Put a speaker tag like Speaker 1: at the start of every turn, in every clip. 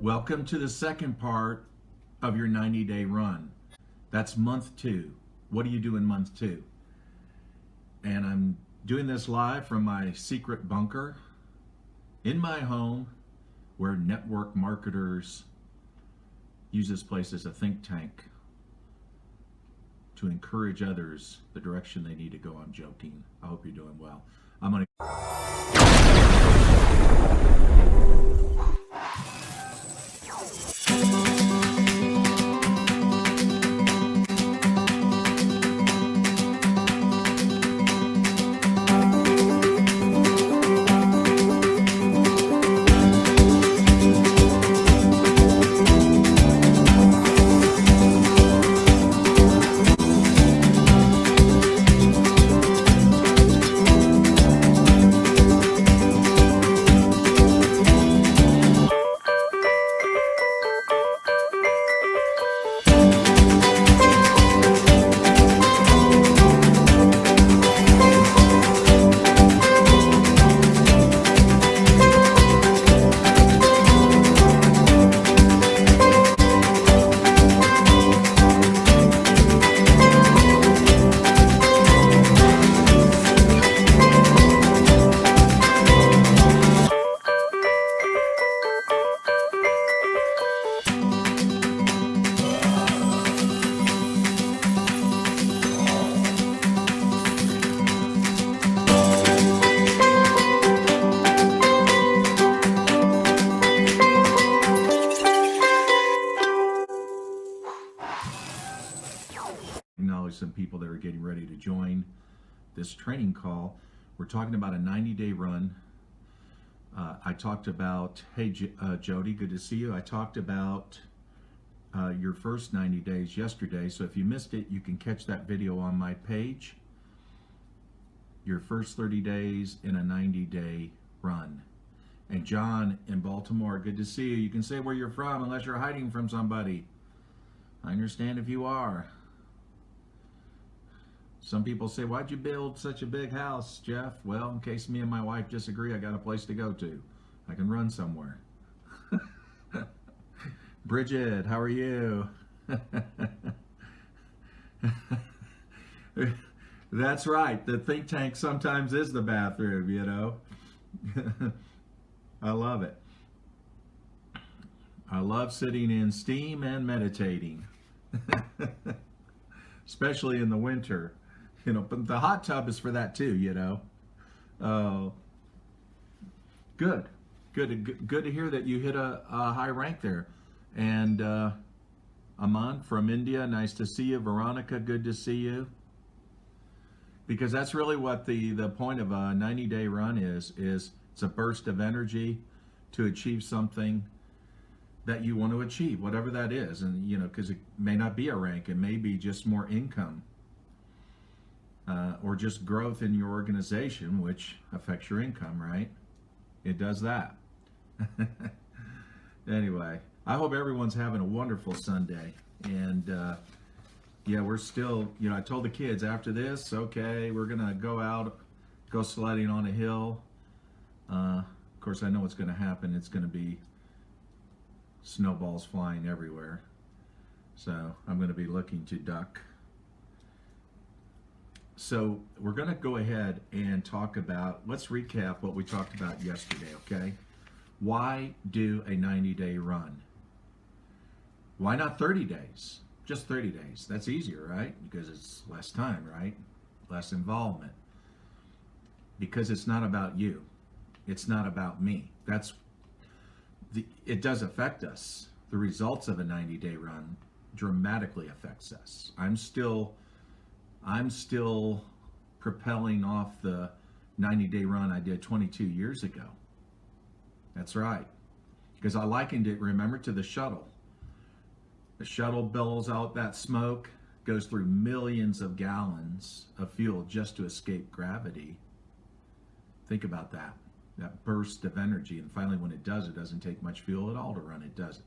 Speaker 1: Welcome to the second part of your 90-day run. That's month 2. What do you do in month 2? And I'm doing this live from my secret bunker in my home, where network marketers use this place as a think tank to encourage others the direction they need to go. I'm joking. I hope you're doing well. I'm going to acknowledge some people that are getting ready to join this training call. We're talking about a 90-day run. I talked about, hey, Jody, good to see you. I talked about your first 90 days yesterday. So if you missed it, you can catch that video on my page. Your first 30 days in a 90-day run. And John in Baltimore, good to see you. You can say where you're from unless you're hiding from somebody. I understand if you are. Some people say, why'd you build such a big house, Jeff? Well, in case me and my wife disagree, I got a place to go to. I can run somewhere. Bridget, how are you? That's right. The think tank sometimes is the bathroom, you know. I love it. I love sitting in steam and meditating, especially in the winter. You know, but the hot tub is for that too, you know. Good to hear that you hit a high rank there. And Aman from India, nice to see you. Veronica, good to see you. Because that's really what the point of a 90-day run is it's a burst of energy to achieve something that you want to achieve, whatever that is. And, you know, because it may not be a rank, it may be just more income. Or just growth in your organization, which affects your income, right? It does that. Anyway, I hope everyone's having a wonderful Sunday. And yeah, we're still, you know, I told the kids after this, okay, we're going to go out, go sledding on a hill. Of course, I know what's going to happen. It's going to be snowballs flying everywhere. So I'm going to be looking to duck. So we're going to go ahead and talk about, let's recap what we talked about yesterday, okay? Why do a 90-day run? Why not 30 days? Just 30 days. That's easier, right? Because it's less time, right? Less involvement. Because it's not about you. It's not about me. It does affect us. The results of a 90-day run dramatically affects us. I'm still propelling off the 90-day run I did 22 years ago. That's right. Because I likened it, remember, to the shuttle. The shuttle billows out that smoke, goes through millions of gallons of fuel just to escape gravity. Think about that burst of energy. And finally, when it does, it doesn't take much fuel at all to run it, does it?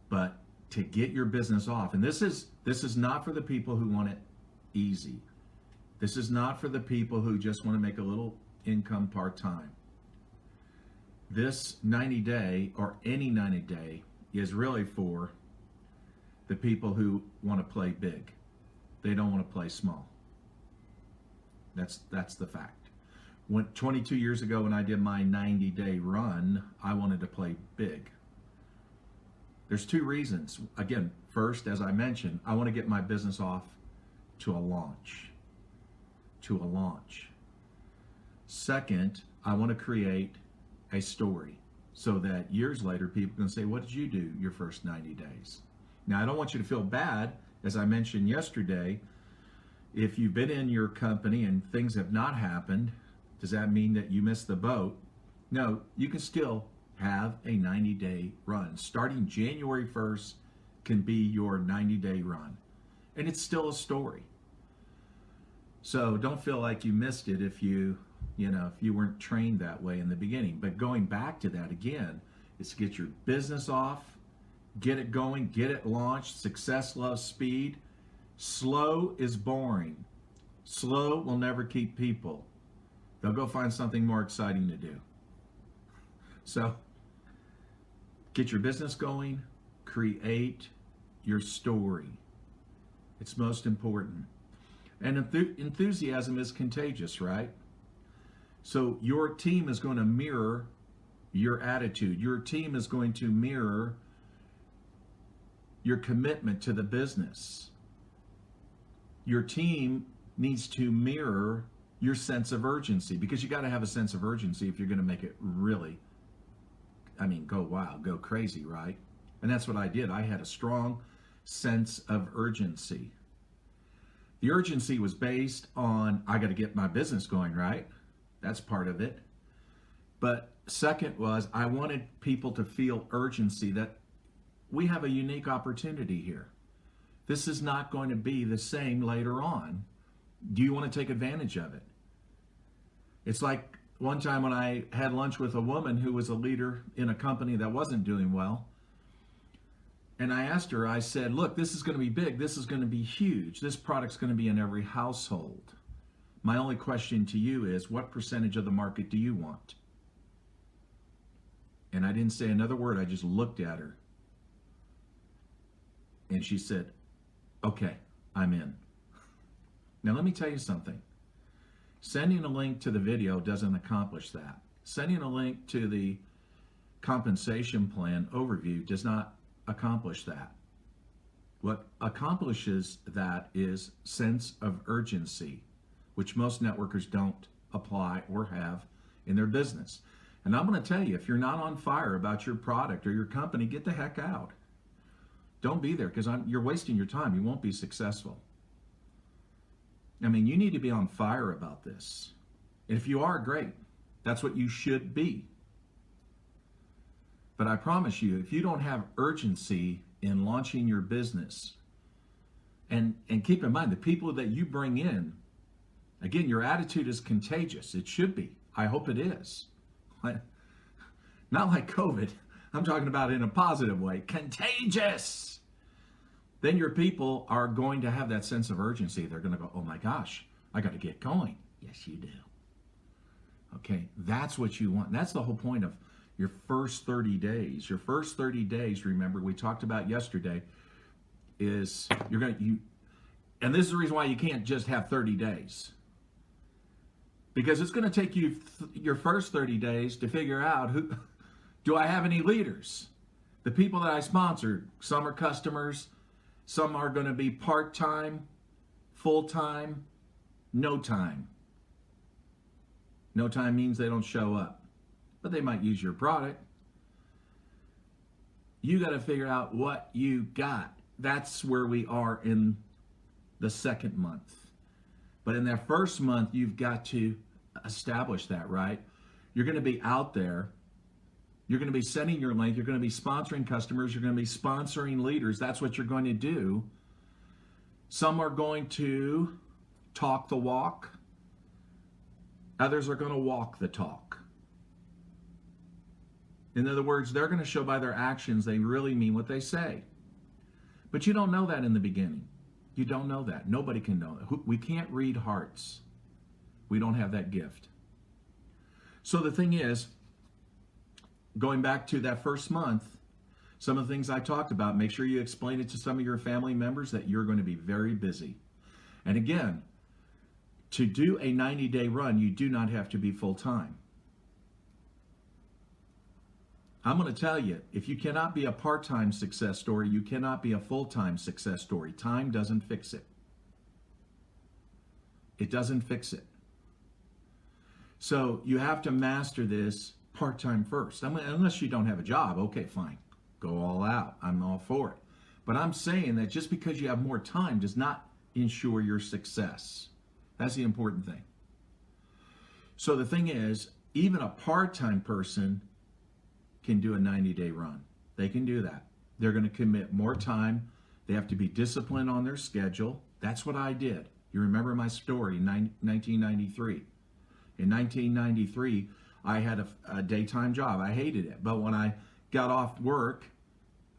Speaker 1: But to get your business off. And this is not for the people who want it easy. This is not for the people who just want to make a little income part-time. This 90 day or any 90 day is really for the people who want to play big. They don't want to play small. That's the fact. When 22 years ago when I did my 90-day run, I wanted to play big. There's two reasons. Again, first, as I mentioned, I want to get my business off to a launch. To a launch. Second, I want to create a story so that years later people can say, what did you do your first 90 days? Now, I don't want you to feel bad, as I mentioned yesterday, if you've been in your company and things have not happened, does that mean that you missed the boat? No, you can still have a 90-day run. Starting January 1st can be your 90-day run. And it's still a story. So don't feel like you missed it if you weren't trained that way in the beginning. But going back to that again, is to get your business off, get it going, get it launched. Success loves speed. Slow is boring. Slow will never keep people. They'll go find something more exciting to do. So get your business going, create your story. It's most important. And enthusiasm is contagious, right? So your team is going to mirror your attitude. Your team is going to mirror your commitment to the business. Your team needs to mirror your sense of urgency, because you got to have a sense of urgency if you're going to make it really, go wild, go crazy, right? And that's what I did. I had a strong sense of urgency. The urgency was based on, I got to get my business going, right? That's part of it. But second was, I wanted people to feel urgency that we have a unique opportunity here. This is not going to be the same later on. Do you want to take advantage of it? It's like one time when I had lunch with a woman who was a leader in a company that wasn't doing well. And I asked her, I said, look, this is going to be big. This is going to be huge. This product's going to be in every household. My only question to you is, what percentage of the market do you want? And I didn't say another word. I just looked at her. And she said, okay, I'm in. Now, let me tell you something. Sending a link to the video doesn't accomplish that. Sending a link to the compensation plan overview does not accomplish that. What accomplishes that is sense of urgency, which most networkers don't apply or have in their business. And I'm going to tell you, if you're not on fire about your product or your company, get the heck out. Don't be there, because you're wasting your time. You won't be successful. You need to be on fire about this. And if you are, great. That's what you should be. But I promise you, if you don't have urgency in launching your business, and keep in mind, the people that you bring in, again, your attitude is contagious. It should be. I hope it is. Not like COVID. I'm talking about it in a positive way. Contagious. Then your people are going to have that sense of urgency. They're going to go, oh my gosh, I got to get going. Yes, you do. Okay, that's what you want. That's the whole point of your first 30 days. Your first 30 days, remember, we talked about yesterday, is and this is the reason why you can't just have 30 days. Because it's going to take you your first 30 days to figure out, do I have any leaders? The people that I sponsored, some are customers, some are going to be part-time, full-time, no time. No time means they don't show up, but they might use your product. You got to figure out what you got. That's where we are in the second month. But in that first month, you've got to establish that, right? You're going to be out there. You're going to be sending your link. You're going to be sponsoring customers. You're going to be sponsoring leaders. That's what you're going to do. Some are going to talk the walk. Others are going to walk the talk. In other words, they're going to show by their actions they really mean what they say. But you don't know that in the beginning. You don't know that. Nobody can know that. We can't read hearts. We don't have that gift. So the thing is, going back to that first month, some of the things I talked about, make sure you explain it to some of your family members that you're going to be very busy. And again, to do a 90-day run, you do not have to be full-time. I'm going to tell you, if you cannot be a part-time success story, you cannot be a full-time success story. Time doesn't fix it. It doesn't fix it. So you have to master this part-time first. I mean, unless you don't have a job, okay, fine. Go all out. I'm all for it. But I'm saying that just because you have more time does not ensure your success. That's the important thing. So the thing is, even a part-time person can do a 90-day run. They can do that. They're going to commit more time. They have to be disciplined on their schedule. That's what I did. You remember my story in 1993. In 1993, I had a daytime job. I hated it. But when I got off work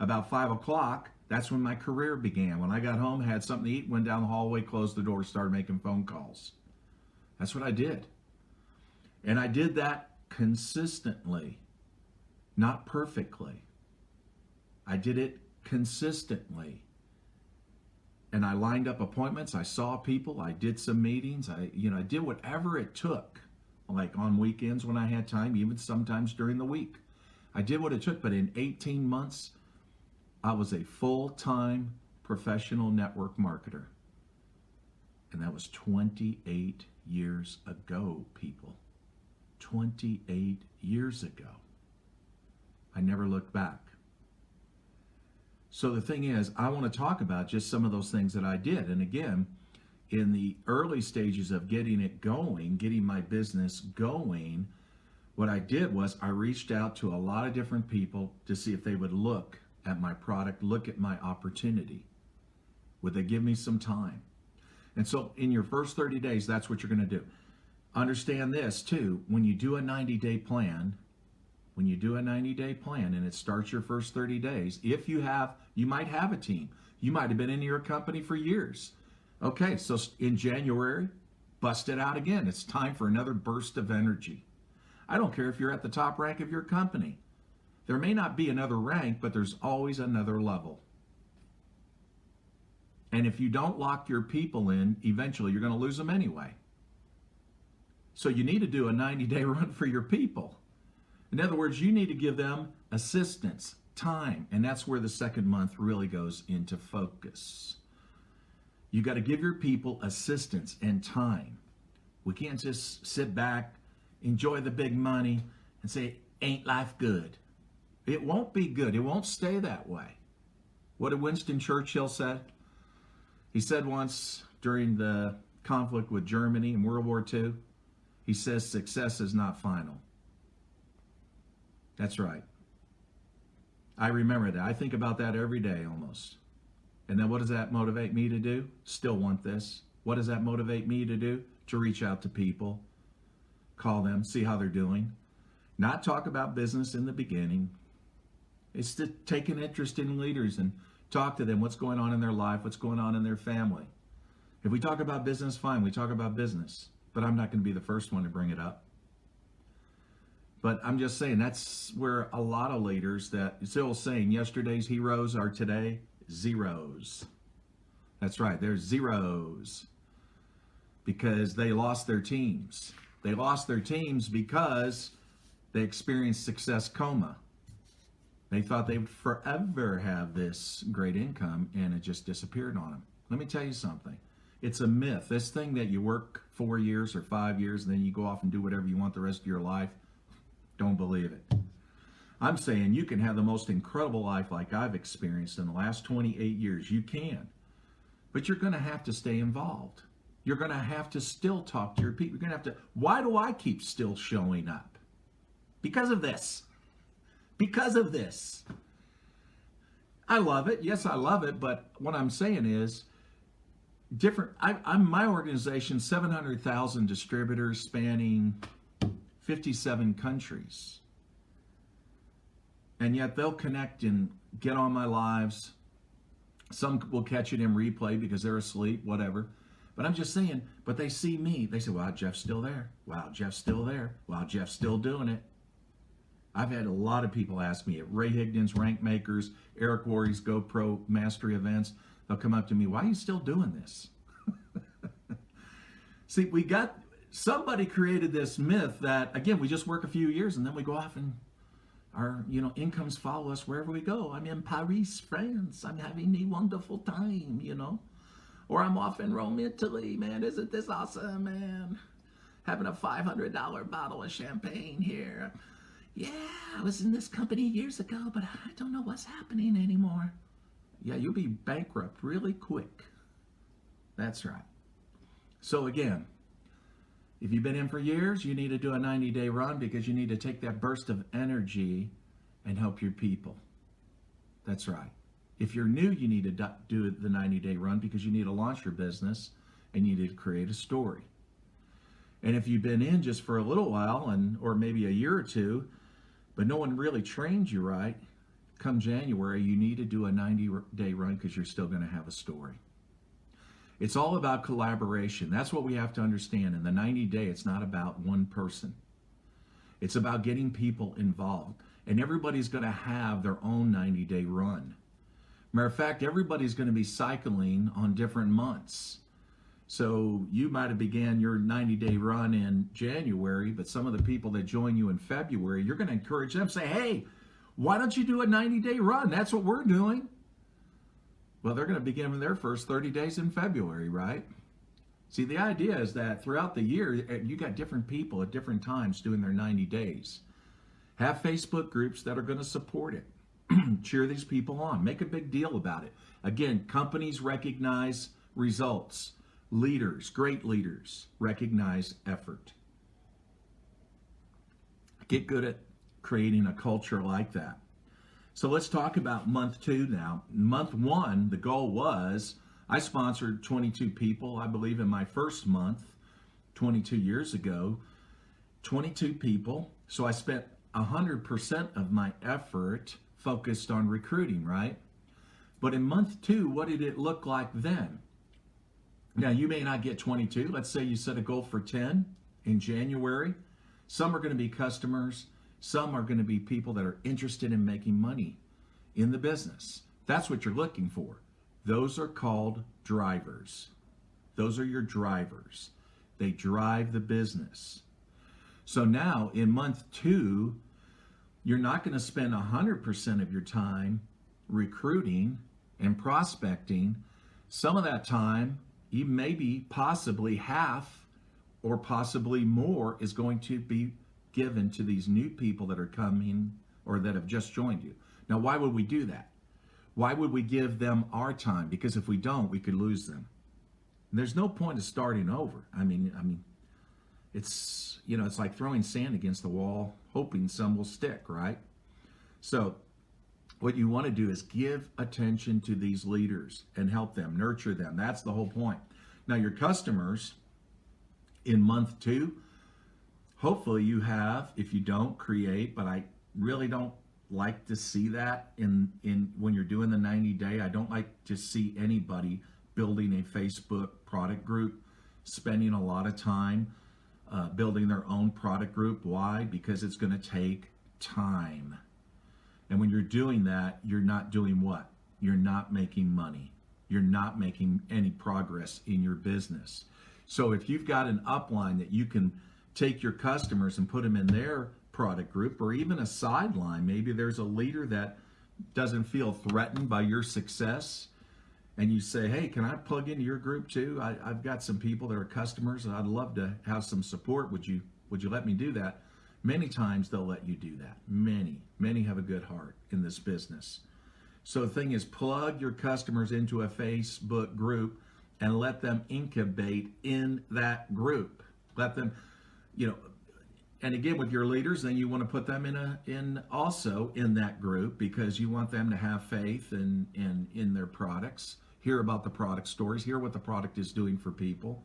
Speaker 1: about 5 o'clock, that's when my career began. When I got home, had something to eat, went down the hallway, closed the door, started making phone calls. That's what I did. And I did that consistently, not perfectly. I did it consistently. And I lined up appointments. I saw people. I did some meetings. I did whatever it took, like on weekends when I had time, even sometimes during the week. I did what it took, but in 18 months, I was a full-time professional network marketer. And that was 28 years ago, people. 28 years ago. I never looked back. So the thing is, I want to talk about just some of those things that I did. And again, in the early stages of getting it going, getting my business going, what I did was I reached out to a lot of different people to see if they would look at my product, look at my opportunity. Would they give me some time? And so in your first 30 days, that's what you're going to do. Understand this too, when you do a 90-day plan, and it starts your first 30 days, you might have a team. You might have been in your company for years. Okay, so in January, bust it out again. It's time for another burst of energy. I don't care if you're at the top rank of your company. There may not be another rank, but there's always another level. And if you don't lock your people in, eventually you're going to lose them anyway. So you need to do a 90-day run for your people. In other words, you need to give them assistance, time, and that's where the second month really goes into focus. You got to give your people assistance and time. We can't just sit back, enjoy the big money, and say, ain't life good? It won't be good. It won't stay that way. What did Winston Churchill say? He said once during the conflict with Germany in World War II, he says, success is not final. That's right. I remember that. I think about that every day almost. And then what does that motivate me to do? Still want this. What does that motivate me to do? To reach out to people, call them, see how they're doing. Not talk about business in the beginning. It's to take an interest in leaders and talk to them, what's going on in their life, what's going on in their family. If we talk about business, fine, we talk about business. But I'm not going to be the first one to bring it up. But I'm just saying, that's where a lot of leaders, that it's the old saying, yesterday's heroes are today zeros. That's right, they're zeros. Because they lost their teams. They lost their teams because they experienced success coma. They thought they would forever have this great income, and it just disappeared on them. Let me tell you something. It's a myth. This thing that you work 4 years or 5 years, and then you go off and do whatever you want the rest of your life, don't believe it. I'm saying you can have the most incredible life like I've experienced in the last 28 years. You can. But you're going to have to stay involved. You're going to have to still talk to your people. You're going to have to, why do I keep still showing up? Because of this. Because of this. I love it. Yes, I love it. But what I'm saying is, I'm my organization, 700,000 distributors spanning 57 countries. And yet they'll connect and get on my lives. Some will catch it in replay because they're asleep, whatever. But I'm just saying, but they see me. They say, wow, Jeff's still there. Wow, Jeff's still there. Wow, Jeff's still doing it. I've had a lot of people ask me at Ray Higdon's Rank Makers, Eric Worre's GoPro Mastery events. They'll come up to me, why are you still doing this? See, somebody created this myth that, again, we just work a few years and then we go off and our, incomes follow us wherever we go. I'm in Paris, France. I'm having a wonderful time, Or I'm off in Rome, Italy. Man, isn't this awesome, man? Having a $500 bottle of champagne here. Yeah, I was in this company years ago, but I don't know what's happening anymore. Yeah, you'll be bankrupt really quick. That's right. So again, if you've been in for years, you need to do a 90-day run because you need to take that burst of energy and help your people. That's right. If you're new, you need to do the 90-day run because you need to launch your business and you need to create a story. And if you've been in just for a little while or maybe a year or two, but no one really trained you right, come January, you need to do a 90-day run because you're still going to have a story. It's all about collaboration. That's what we have to understand. In the 90-day, it's not about one person. It's about getting people involved. And everybody's going to have their own 90-day run. Matter of fact, everybody's going to be cycling on different months. So you might have began your 90-day run in January, but some of the people that join you in February, you're going to encourage them, say, hey, why don't you do a 90-day run? That's what we're doing. Well, they're going to begin their first 30 days in February, right? See, the idea is that throughout the year, you got different people at different times doing their 90 days. Have Facebook groups that are going to support it. Cheer these people on. Make a big deal about it. Again, companies recognize results. Leaders, great leaders, recognize effort. Get good at creating a culture like that. So let's talk about month 2 now. Month 1, the goal was, I sponsored 22 people, I believe in my first month, 22 years ago, 22 people. So I spent 100% of my effort focused on recruiting, right? But in month 2, what did it look like then? Now, you may not get 22. Let's say you set a goal for 10 in January. Some are going to be customers. Some are going to be people that are interested in making money in the business. That's what you're looking for. Those are called drivers. Those are your drivers. They drive the business. So now in month 2, you're not going to spend 100% of your time recruiting and prospecting. Some of that time, even maybe possibly half or possibly more, is going to be given to these new people that are coming or that have just joined you. Now, why would we do that? Why would we give them our time? Because if we don't, we could lose them. And there's no point of starting over. I mean, it's, it's like throwing sand against the wall, hoping some will stick, right? So what you want to do is give attention to these leaders and help them, nurture them. That's the whole point. Now, your customers in month 2, hopefully you have, if you don't, create, but I really don't like to see that in when you're doing the 90-day. I don't like to see anybody building a Facebook product group, spending a lot of time building their own product group. Why? Because it's going to take time. And when you're doing that, you're not doing what? You're not making money. You're not making any progress in your business. So if you've got an upline that you can take your customers and put them in their product group, or even a sideline, maybe there's a leader that doesn't feel threatened by your success, and you say, hey, can I plug into your group too? I've got some people that are customers and I'd love to have some support. Would you let me do that? Many times they'll let you do that. Many have a good heart in this business. So the thing is, plug your customers into a Facebook group and let them incubate in that group. Let them, and again, with your leaders, then you want to put them also in that group, because you want them to have faith in their products, hear about the product stories, hear what the product is doing for people.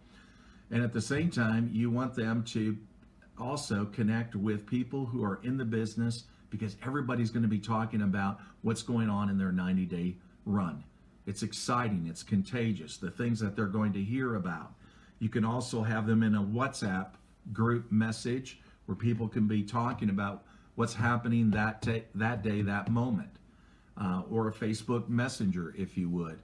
Speaker 1: And at the same time, you want them to also connect with people who are in the business, because everybody's going to be talking about what's going on in their 90-day run. It's exciting, it's contagious, the things that they're going to hear about. You can also have them in a WhatsApp group message where people can be talking about what's happening that day, that moment, or a Facebook Messenger, if you would.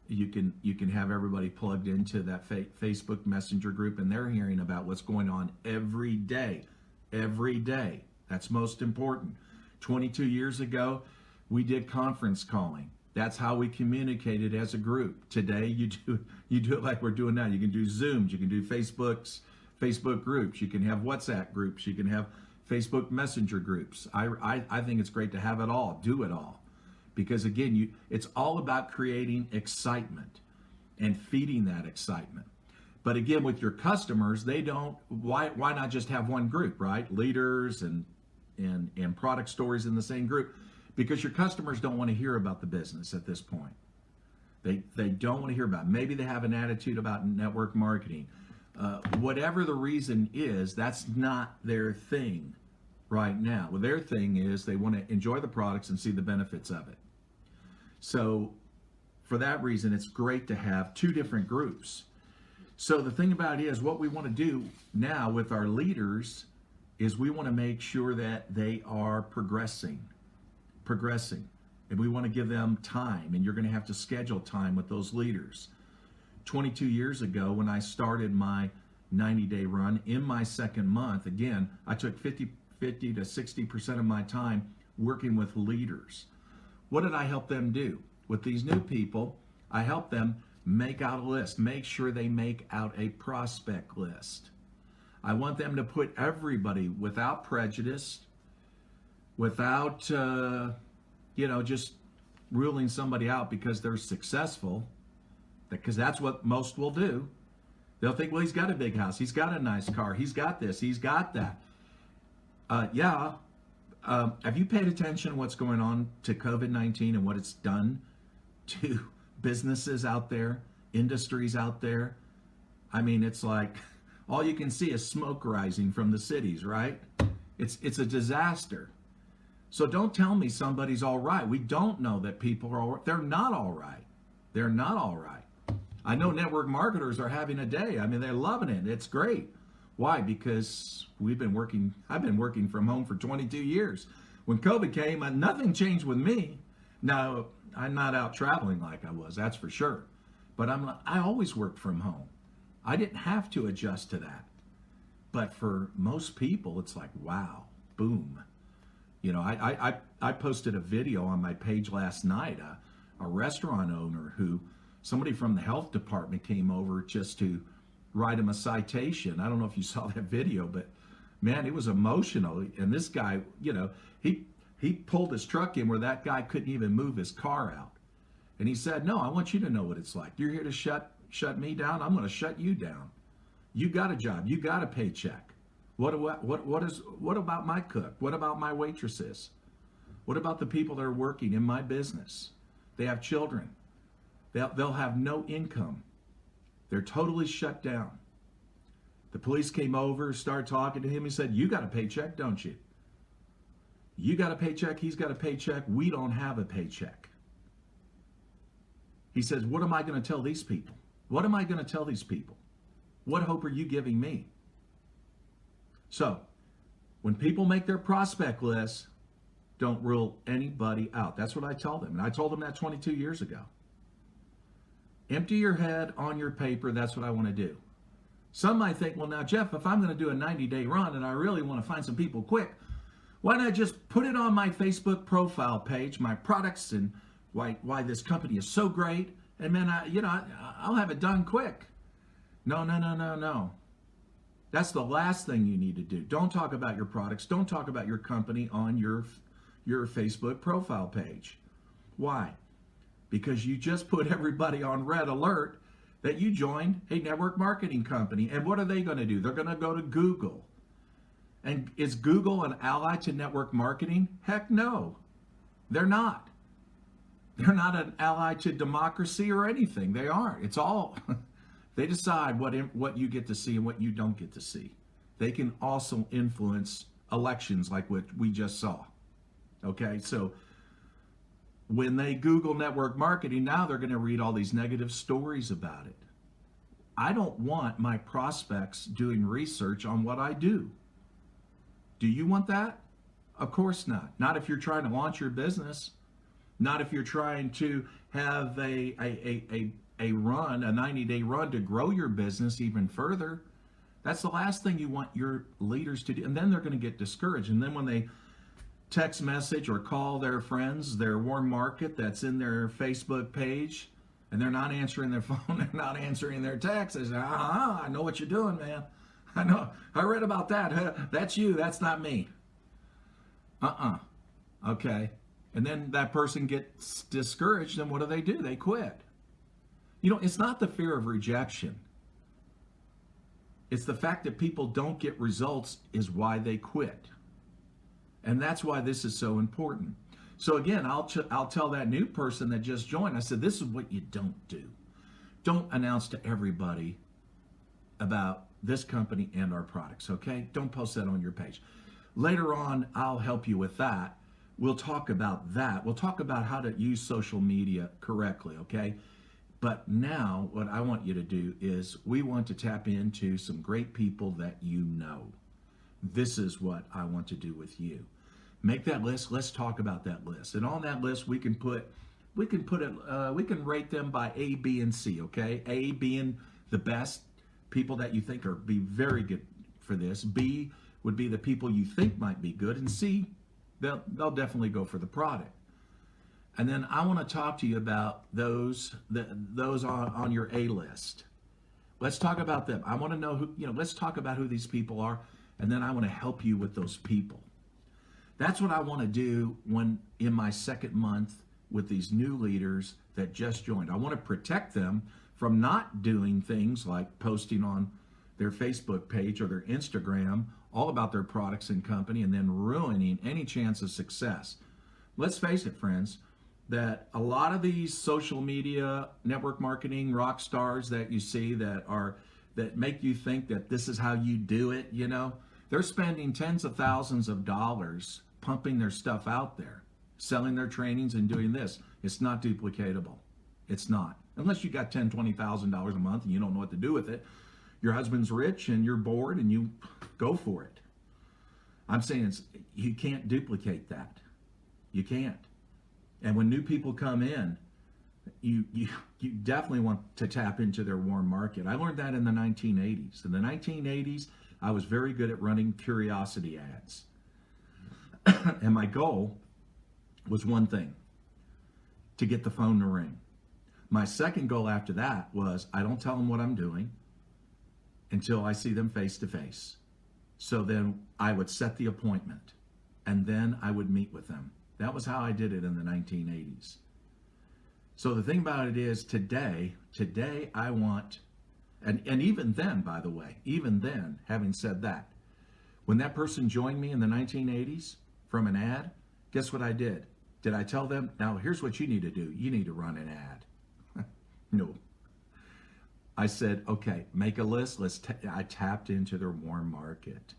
Speaker 1: You can have everybody plugged into that Facebook Messenger group, and they're hearing about what's going on every day. Every day. That's most important. 22 years ago, we did conference calling. That's how we communicated as a group. Today, you do it like we're doing now. You can do Zooms. You can do Facebook groups. You can have WhatsApp groups. You can have Facebook Messenger groups. I think it's great to have it all. Do it all, because again, it's all about creating excitement and feeding that excitement. But again, with your customers, they don't. Why not just have one group, right? Leaders and product stories in the same group, because your customers don't want to hear about the business at this point. They don't want to hear about it. Maybe they have an attitude about network marketing. Whatever the reason is, that's not their thing right now. Well, their thing is they want to enjoy the products and see the benefits of it. So for that reason, it's great to have two different groups. So the thing about it is, what we want to do now with our leaders is we want to make sure that they are progressing. And we want to give them time, and you're going to have to schedule time with those leaders. 22 years ago, when I started my 90-day run, in my second month, again, I took 50 to 60% of my time working with leaders. What did I help them do? With these new people, I helped them make out a list, make sure they make out a prospect list. I want them to put everybody without prejudice, without, just ruling somebody out because they're successful, because that's what most will do. They'll think, well, he's got a big house, he's got a nice car, he's got this, he's got that. Have you paid attention to what's going on to COVID-19 and what it's done to businesses out there, industries out there? I mean, it's like all you can see is smoke rising from the cities, right? It's a disaster. So don't tell me somebody's all right. We don't know that people are all right. They're not all right. They're not all right. I know network marketers are having a day. I mean, they're loving it. It's great. Why? Because I've been working from home for 22 years. When COVID came, nothing changed with me. Now, I'm not out traveling like I was, that's for sure. But I always worked from home. I didn't have to adjust to that. But for most people, it's like, wow, boom. You know, I posted a video on my page last night, a restaurant owner somebody from the health department came over just to write him a citation. I don't know if you saw that video, but man, it was emotional. And this guy, he pulled his truck in where that guy couldn't even move his car out. And he said, no, I want you to know what it's like. You're here to shut me down. I'm going to shut you down. You got a job. You got a paycheck. What about my cook? What about my waitresses? What about the people that are working in my business? They have children. They'll have no income. They're totally shut down. The police came over, started talking to him. He said, you got a paycheck, don't you? You got a paycheck, he's got a paycheck. We don't have a paycheck. He says, what am I going to tell these people? What am I going to tell these people? What hope are you giving me? So, when people make their prospect list, don't rule anybody out. That's what I tell them. And I told them that 22 years ago. Empty your head on your paper. That's what I want to do. Some might think, well, now, Jeff, if I'm going to do a 90-day run and I really want to find some people quick, why not just put it on my Facebook profile page, my products, and why this company is so great, and man, I'll have it done quick. No. That's the last thing you need to do. Don't talk about your products. Don't talk about your company on your Facebook profile page. Why? Because you just put everybody on red alert that you joined a network marketing company. And what are they going to do? They're going to go to Google. And is Google an ally to network marketing? Heck no. They're not. They're not an ally to democracy or anything. They aren't. It's all, they decide what you get to see and what you don't get to see. They can also influence elections like what we just saw. Okay, so when they Google network marketing, now they're going to read all these negative stories about it. I don't want my prospects doing research on what I do. Do you want that? Of course not. Not if you're trying to launch your business. Not if you're trying to have a run, a 90-day run to grow your business even further. That's the last thing you want your leaders to do. And then they're going to get discouraged. And then when they text message or call their friends, their warm market that's in their Facebook page, and they're not answering their phone, they're not answering their texts, they say, I know what you're doing, man. I know. I read about that. That's you. That's not me. Okay. And then that person gets discouraged, and what do? They quit. You know, it's not the fear of rejection. It's the fact that people don't get results is why they quit. And that's why this is so important. So again, I'll tell that new person that just joined, I said, this is what you don't do. Don't announce to everybody about this company and our products, okay? Don't post that on your page. Later on, I'll help you with that. We'll talk about that. We'll talk about how to use social media correctly, okay? But now what I want you to do is we want to tap into some great people that you know. This is what I want to do with you. Make that list. Let's talk about that list. And on that list, we can rate them by A, B, and C, okay? A being the best people that you think are be very good for this. B would be the people you think might be good. And C, they'll definitely go for the product. And then I want to talk to you about those on your A list. Let's talk about them. I want to know let's talk about who these people are, and then I want to help you with those people. That's what I want to do when in my second month with these new leaders that just joined. I want to protect them from not doing things like posting on their Facebook page or their Instagram all about their products and company and then ruining any chance of success. Let's face it, friends, that a lot of these social media, network marketing rock stars that you see that make you think that this is how you do it, they're spending tens of thousands of dollars pumping their stuff out there, selling their trainings and doing this. It's not duplicatable. It's not. Unless you got $10,000, $20,000 a month and you don't know what to do with it. Your husband's rich and you're bored and you go for it. I'm saying you can't duplicate that. You can't. And when new people come in, you definitely want to tap into their warm market. I learned that in the 1980s. In the 1980s, I was very good at running curiosity ads. And my goal was one thing, to get the phone to ring. My second goal after that was I don't tell them what I'm doing until I see them face to face. So then I would set the appointment and then I would meet with them. That was how I did it in the 1980s. So the thing about it is today I want, and even then, by the way, even then, having said that, when that person joined me in the 1980s from an ad, guess what I did? Did I tell them, now here's what you need to do. You need to run an ad. No. I said, okay, make a list. I tapped into their warm market.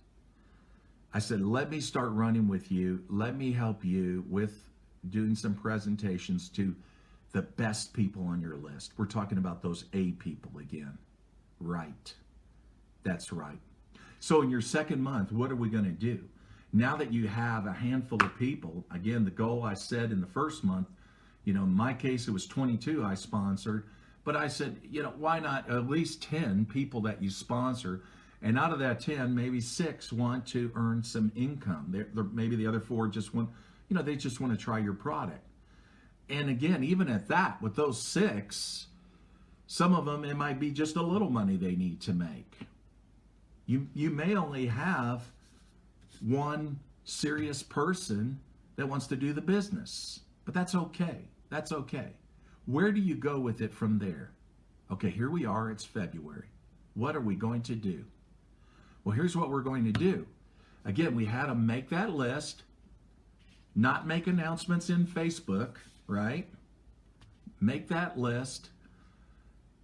Speaker 1: I said, let me start running with you. Let me help you with doing some presentations to the best people on your list. We're talking about those A people again. Right. That's right. So in your second month, what are we going to do? Now that you have a handful of people, again, the goal I said in the first month, in my case, it was 22 I sponsored, but I said, why not at least 10 people that you sponsor? And out of that 10, maybe 6 want to earn some income. Maybe the other 4 just want, they just want to try your product. And again, even at that, with those 6, some of them, it might be just a little money they need to make. You may only have one serious person that wants to do the business, but that's okay. That's okay. Where do you go with it from there? Okay, here we are. It's February. What are we going to do? Well, here's what we're going to do. Again, we had to make that list, not make announcements in Facebook, right? Make that list.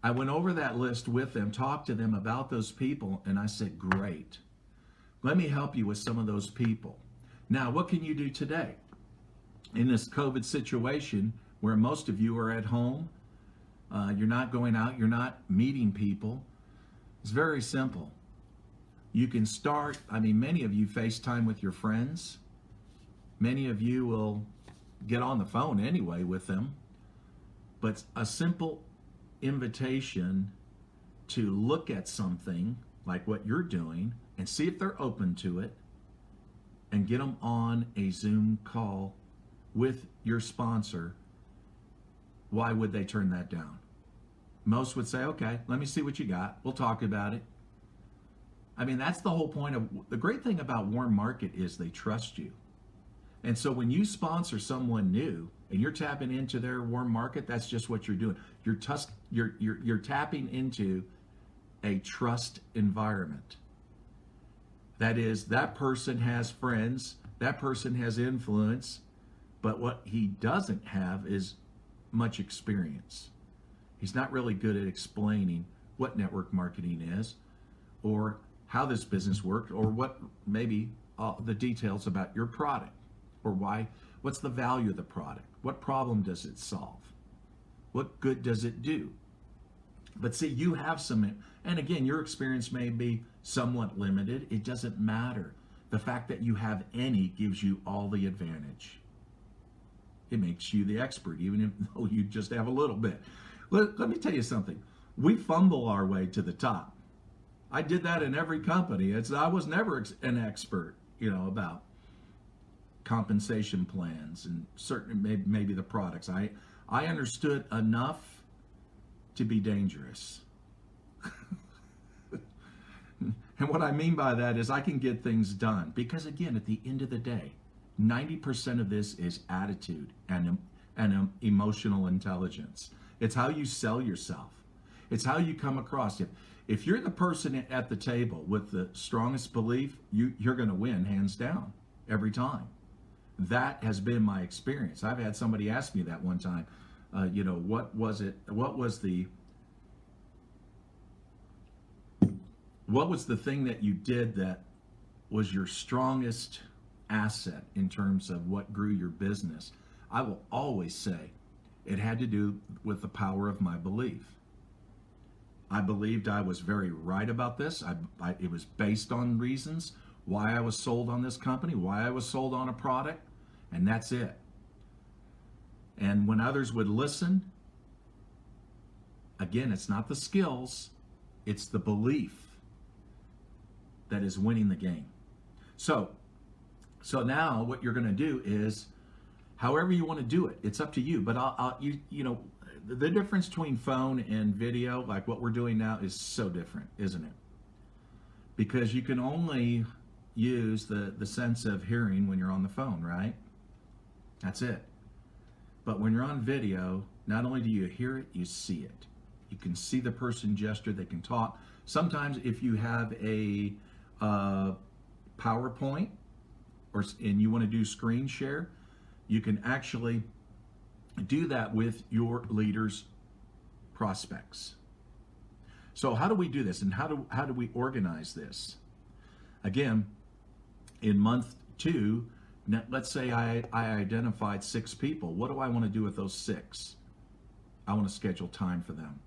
Speaker 1: I went over that list with them, talked to them about those people, and I said, great. Let me help you with some of those people. Now, what can you do today? In this COVID situation where most of you are at home, you're not going out, you're not meeting people, it's very simple. You can start, many of you FaceTime with your friends. Many of you will get on the phone anyway with them, but a simple invitation to look at something like what you're doing and see if they're open to it, and get them on a Zoom call with your sponsor, why would they turn that down? Most would say, okay, let me see what you got. We'll talk about it. I mean, that's the whole point of the great thing about Warm Market is they trust you. And so when you sponsor someone new and you're tapping into their warm market, that's just what you're doing. You're tapping into a trust environment. That is, that person has friends, that person has influence, but what he doesn't have is much experience. He's not really good at explaining what network marketing is, or how this business works, or what maybe the details about your product, or what's the value of the product, what problem does it solve, what good does it do. But see, you have some, and again, your experience may be somewhat limited. It doesn't matter. The fact that you have any gives you all the advantage. It makes you the expert, even though you just have a little bit. Let me tell you something. We fumble our way to the top. I did that in every company. I was never an expert, about compensation plans and certain maybe the products. I understood enough to be dangerous. And what I mean by that is I can get things done because, again, at the end of the day, 90% of this is attitude and emotional intelligence. It's how you sell yourself. It's how you come across it. If you're the person at the table with the strongest belief, you're going to win hands down every time. That has been my experience. I've had somebody ask me that one time, what was the thing that you did that was your strongest asset in terms of what grew your business? I will always say it had to do with the power of my belief. I believed I was very right about this. It was based on reasons why I was sold on this company, why I was sold on a product, and that's it. And when others would listen, again, it's not the skills, it's the belief that is winning the game. So now what you're going to do is, however you want to do it, it's up to you. But the difference between phone and video, like what we're doing now, is so different, isn't it? Because you can only use the sense of hearing when you're on the phone, right? That's it. But when you're on video, not only do you hear it, you see it. You can see the person gesture, they can talk. Sometimes if you have a PowerPoint and you want to do screen share, you can actually do that with your leaders' prospects. So how do we do this, and how do we organize this? Again, in month 2, let's say I identified 6 people. What do I want to do with those 6? I want to schedule time for them.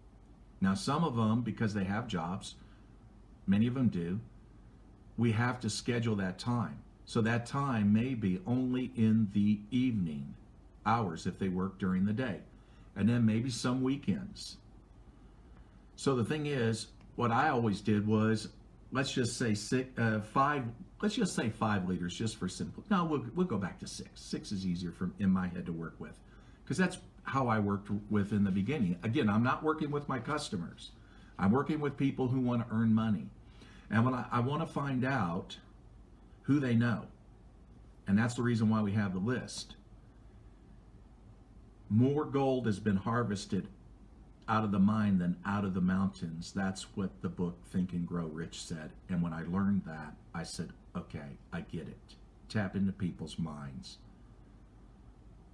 Speaker 1: Now, some of them, because they have jobs, many of them do, we have to schedule that time. So that time may be only in the evening hours if they work during the day, and then maybe some weekends. So the thing is, what I always did was, let's just say 5. Let's just say 5 leaders, just for simple. No, we'll go back to 6. 6 is easier in my head to work with, because that's how I worked with in the beginning. Again, I'm not working with my customers. I'm working with people who want to earn money, and when I want to find out who they know, and that's the reason why we have the list. More gold has been harvested out of the mine than out of the mountains. That's what the book Think and Grow Rich said. And when I learned that, I said, okay, I get it. Tap into people's minds.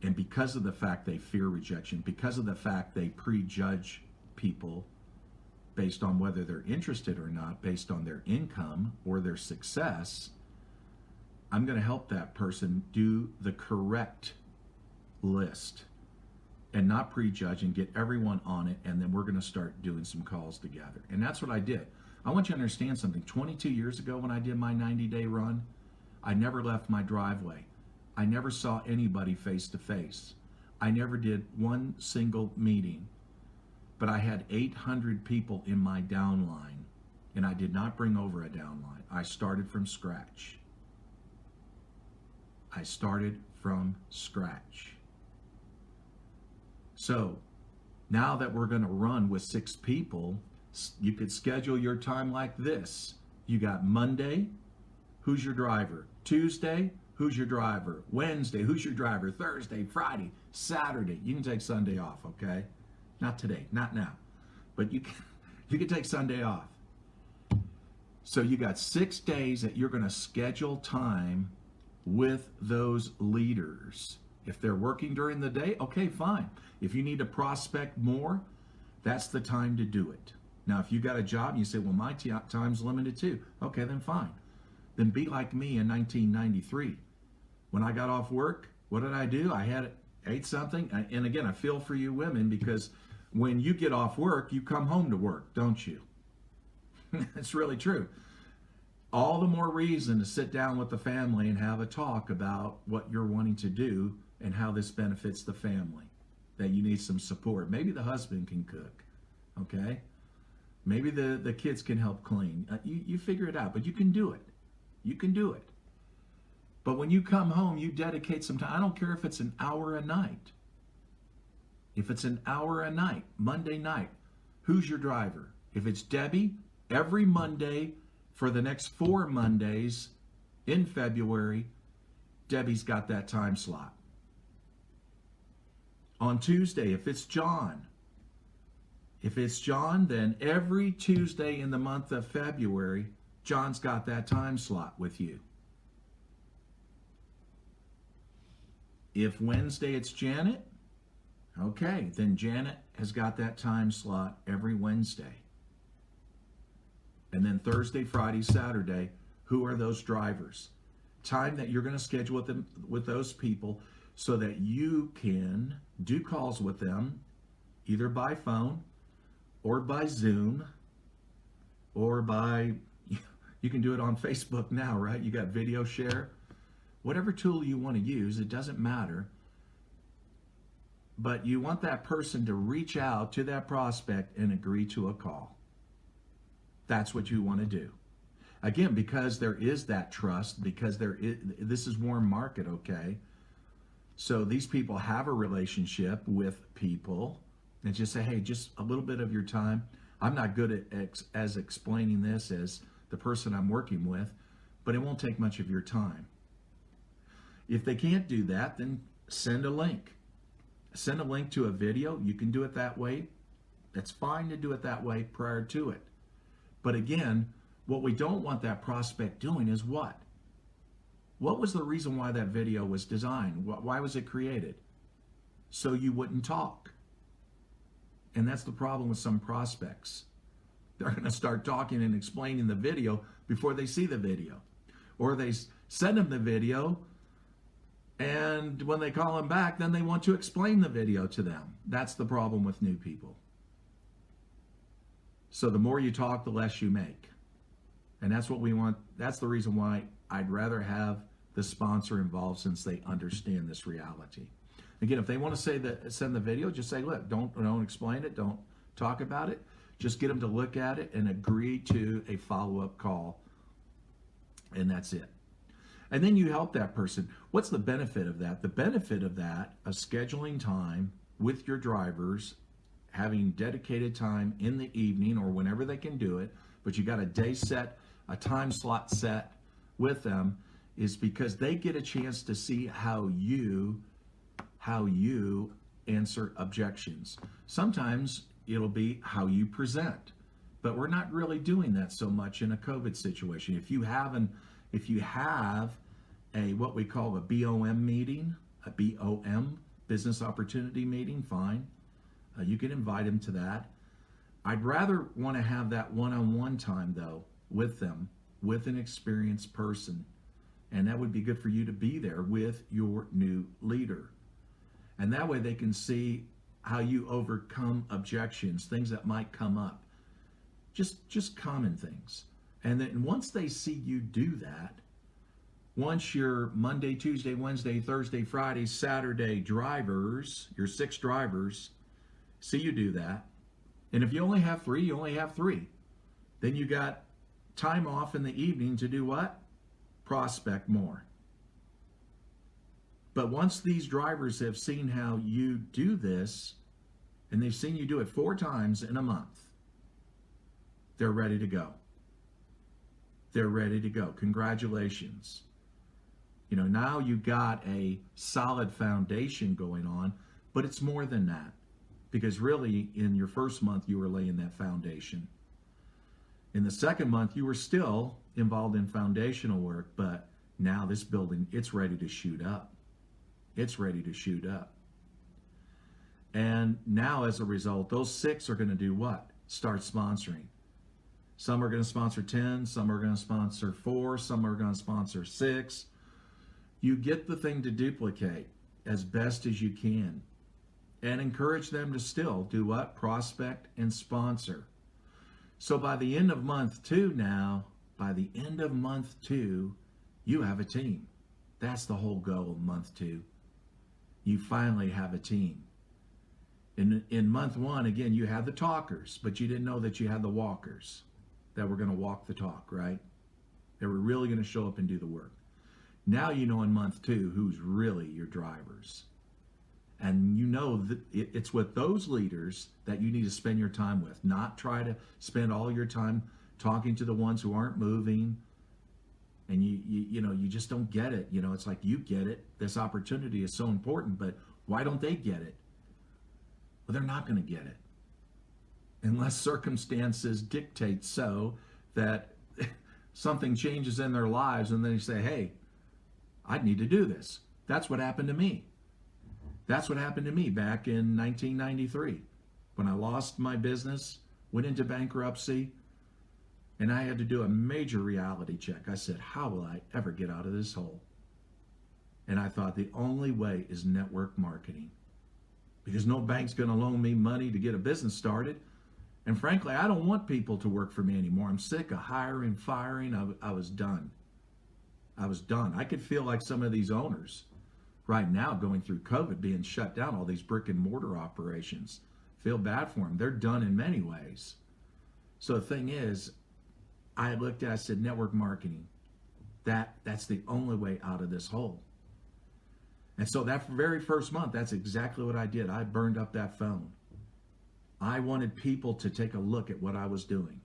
Speaker 1: And because of the fact they fear rejection, because of the fact they prejudge people based on whether they're interested or not, based on their income or their success, I'm going to help that person do the correct list and not prejudge, and get everyone on it, and then we're going to start doing some calls together. And that's what I did. I want you to understand something. 22 years ago when I did my 90-day run, I never left my driveway. I never saw anybody face to face. I never did one single meeting, but I had 800 people in my downline, and I did not bring over a downline. I started from scratch. I started from scratch. So now that we're going to run with 6 people, you could schedule your time like this. You got Monday, who's your driver? Tuesday, who's your driver? Wednesday, who's your driver? Thursday, Friday, Saturday. You can take Sunday off, okay? Not today, not now. But you can take Sunday off. So you got 6 days that you're going to schedule time with those leaders. If they're working during the day, okay, fine. If you need to prospect more, that's the time to do it. Now, if you got a job and you say, well, my time's limited too, okay, then fine. Then be like me in 1993. When I got off work, what did I do? I ate something. And again, I feel for you women, because when you get off work, you come home to work, don't you? It's really true. All the more reason to sit down with the family and have a talk about what you're wanting to do and how this benefits the family, that you need some support. Maybe the husband can cook, okay? Maybe the kids can help clean. You figure it out, but you can do it. You can do it. But when you come home, you dedicate some time. I don't care if it's an hour a night. If it's an hour a night, Monday night, who's your driver? If it's Debbie, every Monday for the next 4 Mondays in February, Debbie's got that time slot. On Tuesday, if it's John, then every Tuesday in the month of February, John's got that time slot with you. If Wednesday it's Janet, okay, then Janet has got that time slot every Wednesday. And then Thursday, Friday, Saturday, who are those drivers? Time that you're going to schedule with those people so that you can do calls with them, either by phone or by Zoom, or you can do it on Facebook now, right? You got video share. Whatever tool you want to use, it doesn't matter. But you want that person to reach out to that prospect and agree to a call. That's what you want to do. Again, because there is that trust, because this is warm market, okay? So these people have a relationship with people, and just say, hey, just a little bit of your time. I'm not good at explaining this as the person I'm working with, but it won't take much of your time. If they can't do that, then send a link. Send a link to a video. You can do it that way. It's fine to do it that way prior to it. But again, what we don't want that prospect doing is what? What was the reason why that video was designed? Why was it created? So you wouldn't talk. And that's the problem with some prospects. They're going to start talking and explaining the video before they see the video. Or they send them the video, and when they call them back, then they want to explain the video to them. That's the problem with new people. So the more you talk, the less you make. And that's what we want. That's the reason why I'd rather have the sponsor involved, since they understand this reality. Again, if they want to send the video, just say, look, don't explain it, don't talk about it. Just get them to look at it and agree to a follow-up call. And that's it. And then you help that person. What's the benefit of that? The benefit of that, of scheduling time with your drivers, having dedicated time in the evening or whenever they can do it, but you got a day set, a time slot set with them, is because they get a chance to see how you answer objections. Sometimes it'll be how you present, but we're not really doing that so much in a COVID situation. If you have a what we call a BOM meeting, a BOM, business opportunity meeting, fine. You can invite them to that. I'd rather want to have that one-on-one time, though, with them, with an experienced person. And that would be good for you to be there with your new leader. And that way they can see how you overcome objections, things that might come up. Just common things. And then once they see you do that, Once your Monday, Tuesday, Wednesday, Thursday, Friday, Saturday drivers, your 6 drivers, see you do that. And if you only have 3, you only have 3. Then you got time off in the evening to do what? Prospect more. But once these drivers have seen how you do this, and they've seen you do it 4 times in a month, they're ready to go. They're ready to go. Congratulations. You know, now you got a solid foundation going on, but it's more than that. Because really, in your first month, you were laying that foundation. In the second month, you were still involved in foundational work, but now this building, it's ready to shoot up. It's ready to shoot up. And now, as a result, those 6 are going to do what? Start sponsoring. Some are going to sponsor 10, some are going to sponsor 4, some are going to sponsor 6. You get the thing to duplicate as best as you can. And encourage them to still do what? Prospect and sponsor. So by the end of month 2 now, by the end of month 2, you have a team. That's the whole goal of month 2. You finally have a team. In month 1, again, you had the talkers, but you didn't know that you had the walkers that were going to walk the talk, right? They were really going to show up and do the work. Now you know in month 2 who's really your drivers. And you know that it's with those leaders that you need to spend your time with, not try to spend all your time talking to the ones who aren't moving. And you know, you just don't get it. You know, it's like you get it. This opportunity is so important, but why don't they get it? Well, they're not going to get it unless circumstances dictate so that something changes in their lives and they say, hey, I need to do this. That's what happened to me. That's what happened to me back in 1993 when I lost my business, went into bankruptcy, and I had to do a major reality check. I said, how will I ever get out of this hole? And I thought the only way is network marketing, because no bank's going to loan me money to get a business started. And frankly, I don't want people to work for me anymore. I'm sick of hiring, firing. I was done. I was done. I could feel like some of these owners right now going through COVID, being shut down, all these brick and mortar operations. Feel bad for them. They're done in many ways. So the thing is, I looked at, I said, network marketing. That's the only way out of this hole. And so that very first month, that's exactly what I did. I burned up that phone. I wanted people to take a look at what I was doing.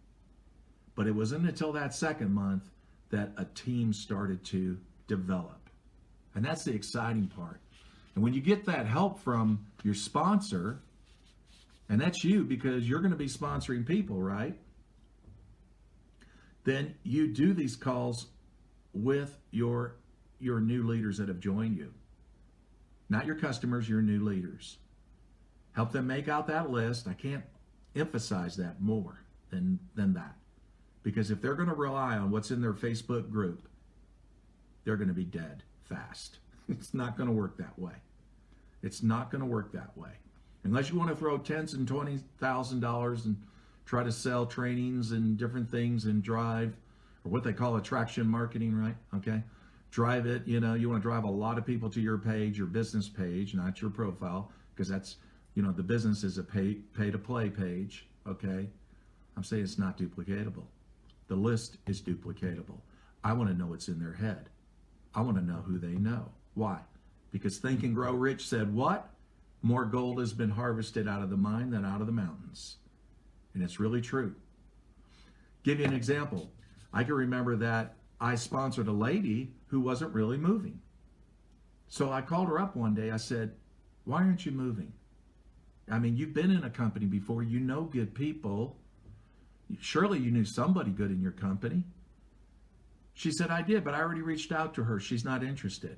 Speaker 1: But it wasn't until that second month that a team started to develop. And that's the exciting part. And when you get that help from your sponsor, and that's you because you're going to be sponsoring people, right? Then you do these calls with your new leaders that have joined you. Not your customers, your new leaders. Help them make out that list. I can't emphasize that more than that. Because if they're going to rely on what's in their Facebook group, they're going to be dead fast. It's not going to work that way. It's not going to work that way. Unless you want to throw $10,000 and $20,000 and try to sell trainings and different things and drive, or what they call attraction marketing, right? Okay. Drive it, you know, you want to drive a lot of people to your page, your business page, not your profile, because that's, you know, the business is a pay to play page. Okay. I'm saying it's not duplicatable. The list is duplicatable. I want to know what's in their head. I want to know who they know. Why? Because Think and Grow Rich said what? More gold has been harvested out of the mine than out of the mountains. And it's really true. Give you an example. I can remember that I sponsored a lady who wasn't really moving. So I called her up one day. I said, why aren't you moving? I mean, you've been in a company before. You know good people. Surely you knew somebody good in your company. She said, I did, but I already reached out to her. She's not interested.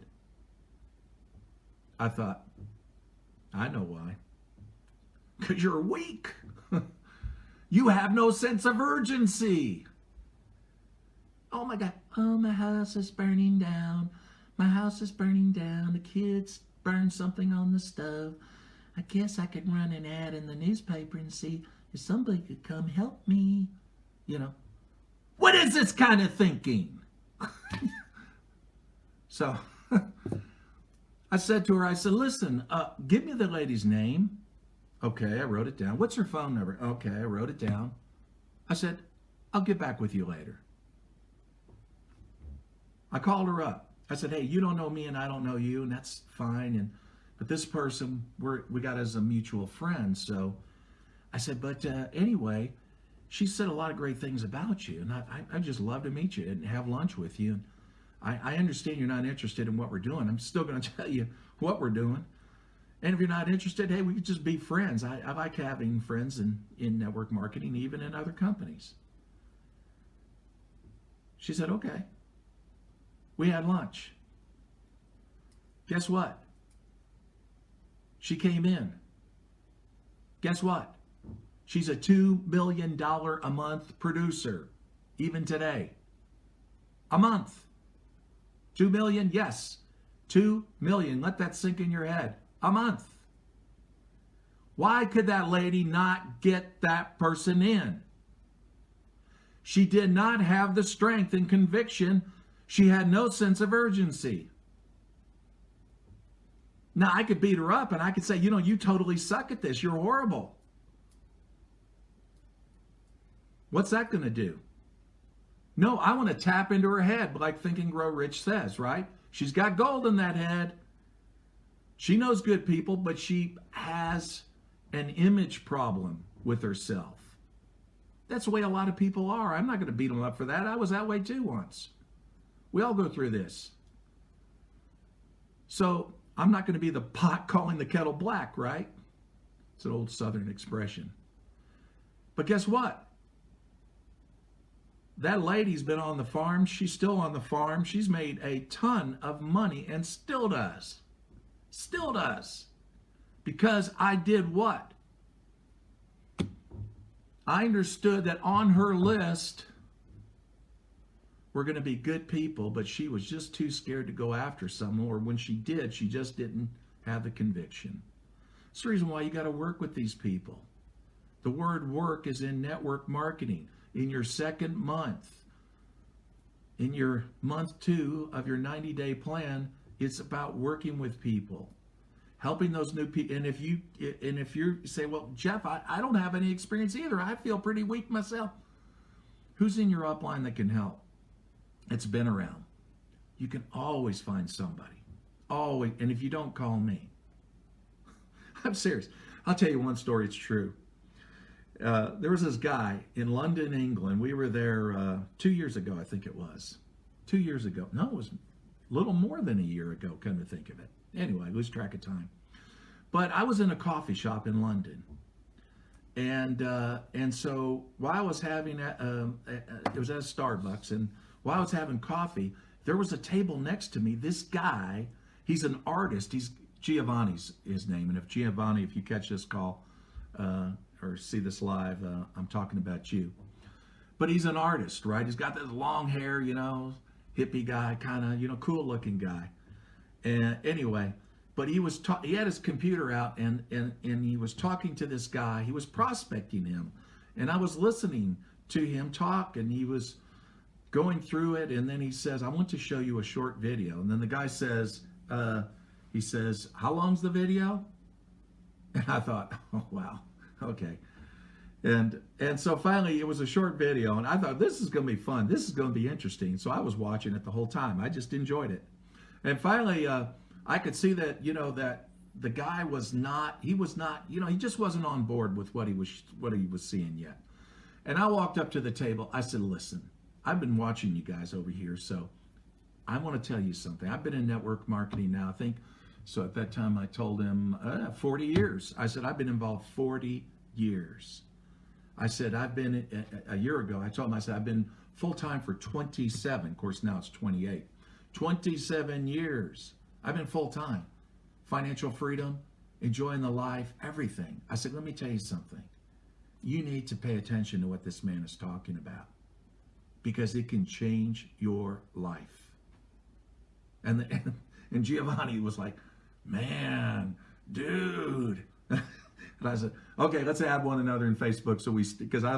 Speaker 1: I thought, I know why. Because you're weak. You have no sense of urgency. Oh my God. Oh, my house is burning down. My house is burning down. The kids burned something on the stove. I guess I could run an ad in the newspaper and see if somebody could come help me. You know, what is this kind of thinking? So I said to her, I said, listen, give me the lady's name. Okay, I wrote it down. What's her phone number? Okay, I wrote it down. I said, I'll get back with you later. I called her up. I said, hey, you don't know me and I don't know you, and that's fine. But this person, we got as a mutual friend. So I said, but anyway, she said a lot of great things about you, and I just love to meet you and have lunch with you. And I understand you're not interested in what we're doing. I'm still going to tell you what we're doing. And if you're not interested, hey, we could just be friends. I like having friends in network marketing, even in other companies. She said, okay. We had lunch. Guess what? She came in. Guess what? She's a $2 million a month producer, even today. A month. 2 million? Yes. 2 million. Let that sink in your head. A month. Why could that lady not get that person in? She did not have the strength and conviction. She had no sense of urgency. Now, I could beat her up and I could say, you totally suck at this. You're horrible. What's that going to do? No, I want to tap into her head like Think and Grow Rich says, right? She's got gold in that head. She knows good people, but she has an image problem with herself. That's the way a lot of people are. I'm not going to beat them up for that. I was that way too once. We all go through this. So I'm not going to be the pot calling the kettle black, right? It's an old Southern expression. But guess what? That lady's been on the farm. She's still on the farm. She's made a ton of money and still does. Still does. Because I did what? I understood that on her list were going to be good people, but she was just too scared to go after some, or when she did, she just didn't have the conviction. That's the reason why you got to work with these people. The word work is in network marketing. In your second month, in your month 2 of your 90-day plan, it's about working with people, helping those new people. And if you say, well, Jeff, I don't have any experience either. I feel pretty weak myself. Who's in your upline that can help? It's been around. You can always find somebody. Always. And if you don't, call me. I'm serious. I'll tell you one story. It's true. There was this guy in London, England. We were there 2 years ago, I think it was. 2 years ago. No, it was a little more than a year ago, come to think of it. Anyway, I lose track of time. But I was in a coffee shop in London. And so while I was having, it was at a Starbucks, and while I was having coffee, there was a table next to me. This guy, he's an artist. He's Giovanni's his name. And if Giovanni, if you catch this call, or see this live, I'm talking about you. But he's an artist, right? He's got this long hair, hippie guy, kind of, cool looking guy. And anyway, but he had his computer out and he was talking to this guy. He was prospecting him. And I was listening to him talk, and he was going through it. And then he says, I want to show you a short video. And then the guy says, he says, how long's the video? And I thought, oh, wow. Okay. And so finally it was a short video, and I thought, this is going to be fun. This is going to be interesting. So I was watching it the whole time. I just enjoyed it. And finally, I could see that, that the guy he just wasn't on board with what he was seeing yet. And I walked up to the table. I said, listen, I've been watching you guys over here. So I want to tell you something. I've been in network marketing now, I think. So at that time I told him 40 years. I said, I've been involved 40 years. I said, I've been, a year ago, I told him, I said, I've been full-time for 27. Of course, now it's 28. 27 years. I've been full-time. Financial freedom, enjoying the life, everything. I said, let me tell you something. You need to pay attention to what this man is talking about, because it can change your life. And Giovanni was like, man, dude. And I said, okay, let's add one another in Facebook, because I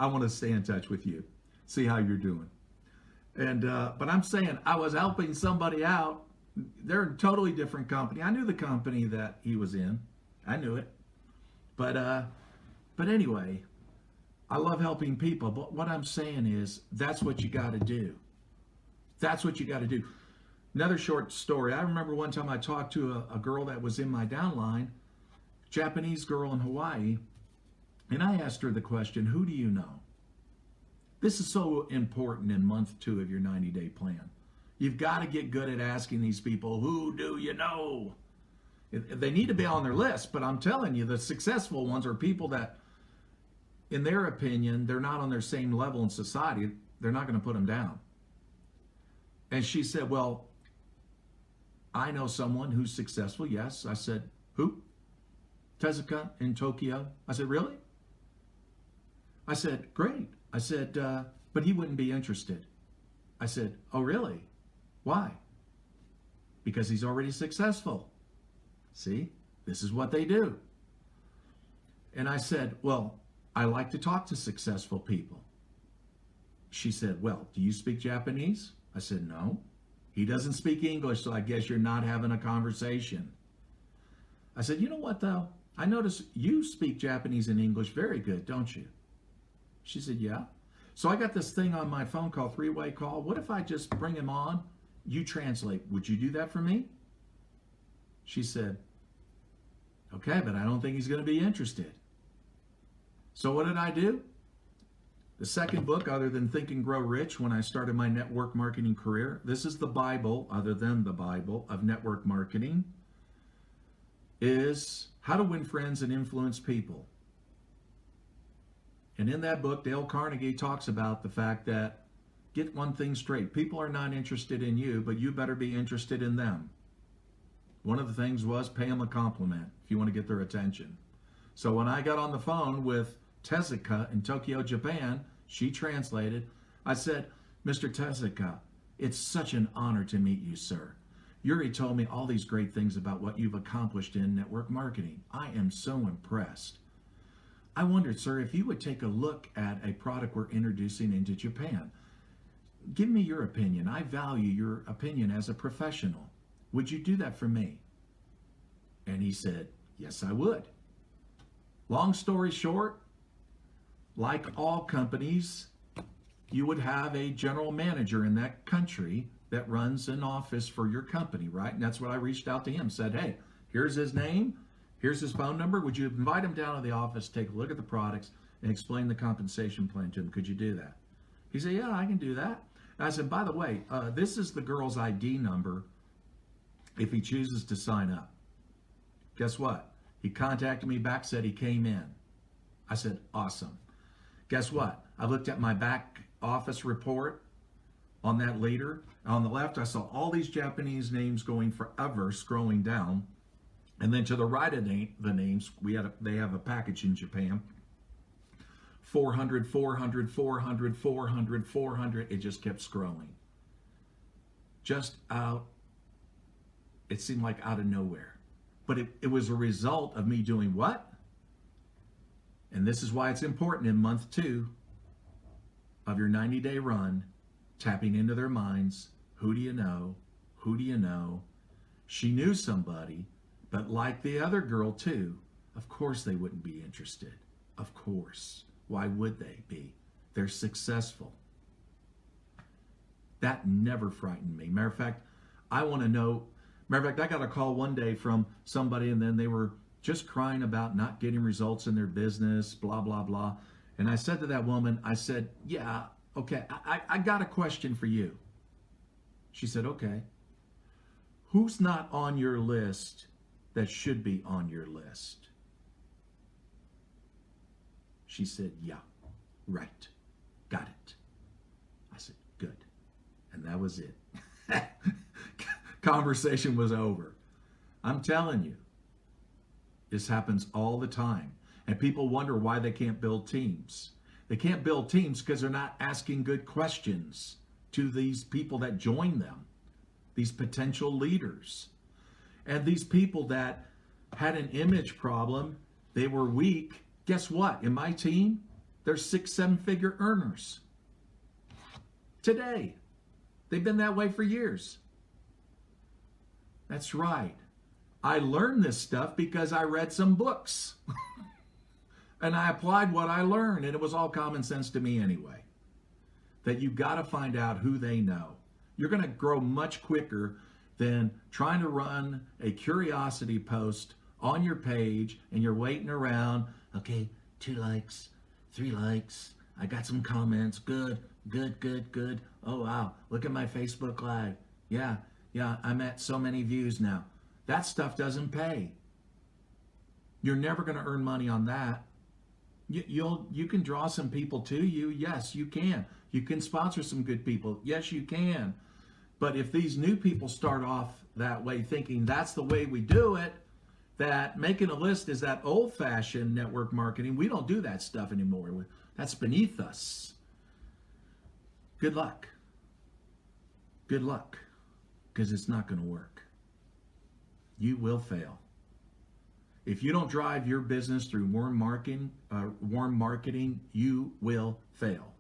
Speaker 1: want to stay in touch with you, see how you're doing. And but I'm saying I was helping somebody out. They're a totally different company. I knew the company that he was in. I knew it. But anyway, I love helping people. But what I'm saying is that's what you got to do. That's what you got to do. Another short story. I remember one time I talked to a girl that was in my downline, Japanese girl in Hawaii, and I asked her the question, who do you know? This is so important in month 2 of your 90-day plan. You've got to get good at asking these people, who do you know? They need to be on their list, but I'm telling you, the successful ones are people that, in their opinion, they're not on their same level in society. They're not going to put them down. And she said, well, I know someone who's successful. Yes. I said, who? Tezuka in Tokyo. I said, really? I said, great. I said, but he wouldn't be interested. I said, oh, really? Why? Because he's already successful. See, this is what they do. And I said, well, I like to talk to successful people. She said, well, do you speak Japanese? I said, no. He doesn't speak English, so I guess you're not having a conversation. I said, you know what, though? I notice you speak Japanese and English very good, don't you? She said, yeah. So I got this thing on my phone called three-way call. What if I just bring him on? You translate. Would you do that for me? She said, okay, but I don't think he's going to be interested. So what did I do? The second book, other than Think and Grow Rich, when I started my network marketing career, this is the Bible, other than the Bible, of network marketing, is How to Win Friends and Influence People. And in that book, Dale Carnegie talks about the fact that, get one thing straight, people are not interested in you, but you better be interested in them. One of the things was pay them a compliment if you want to get their attention. So when I got on the phone with Tezuka in Tokyo, Japan, she translated. I said, Mr. Tezuka, it's such an honor to meet you, sir. Yuri told me all these great things about what you've accomplished in network marketing. I am so impressed. I wondered, sir, if you would take a look at a product we're introducing into Japan. Give me your opinion. I value your opinion as a professional. Would you do that for me? And he said, yes, I would. Long story short, like all companies, you would have a general manager in that country that runs an office for your company, right? And that's what I reached out to him, said, hey, here's his name, here's his phone number. Would you invite him down to the office, take a look at the products, and explain the compensation plan to him? Could you do that? He said, yeah, I can do that. And I said, by the way, this is the girl's ID number if he chooses to sign up. Guess what? He contacted me back, said he came in. I said, awesome. Guess what? I looked at my back office report on that leader. On the left, I saw all these Japanese names going forever, scrolling down. And then to the right of the names, they have a package in Japan. 400, 400, 400, 400, 400. It just kept scrolling. Just out, it seemed like out of nowhere. But it was a result of me doing what? And this is why it's important in month 2 of your 90-day run, tapping into their minds. Who do you know? Who do you know? She knew somebody, but like the other girl too, of course they wouldn't be interested. Of course. Why would they be? They're successful. That never frightened me. Matter of fact, I want to know. Matter of fact, I got a call one day from somebody, and then they were just crying about not getting results in their business, blah, blah, blah. And I said to that woman, I said, yeah, okay, I got a question for you. She said, okay. Who's not on your list that should be on your list? She said, yeah, right, got it. I said, good. And that was it. Conversation was over. I'm telling you, this happens all the time. And people wonder why they can't build teams. They can't build teams because they're not asking good questions to these people that join them, these potential leaders. And these people that had an image problem, they were weak. Guess what? In my team, they're 6, 7-figure earners. Today. They've been that way for years. That's right. I learned this stuff because I read some books. And I applied what I learned, and it was all common sense to me anyway. That you got to find out who they know. You're going to grow much quicker than trying to run a curiosity post on your page and you're waiting around. Okay, 2 likes, 3 likes. I got some comments. Good, good, good, good. Oh, wow. Look at my Facebook Live. Yeah, I'm at so many views now. That stuff doesn't pay. You're never going to earn money on that. You can draw some people to you. Yes, you can. You can sponsor some good people. Yes, you can. But if these new people start off that way thinking that's the way we do it, that making a list is that old-fashioned network marketing, we don't do that stuff anymore. That's beneath us. Good luck. Good luck. Because it's not going to work. You will fail. If you don't drive your business through warm marketing, you will fail.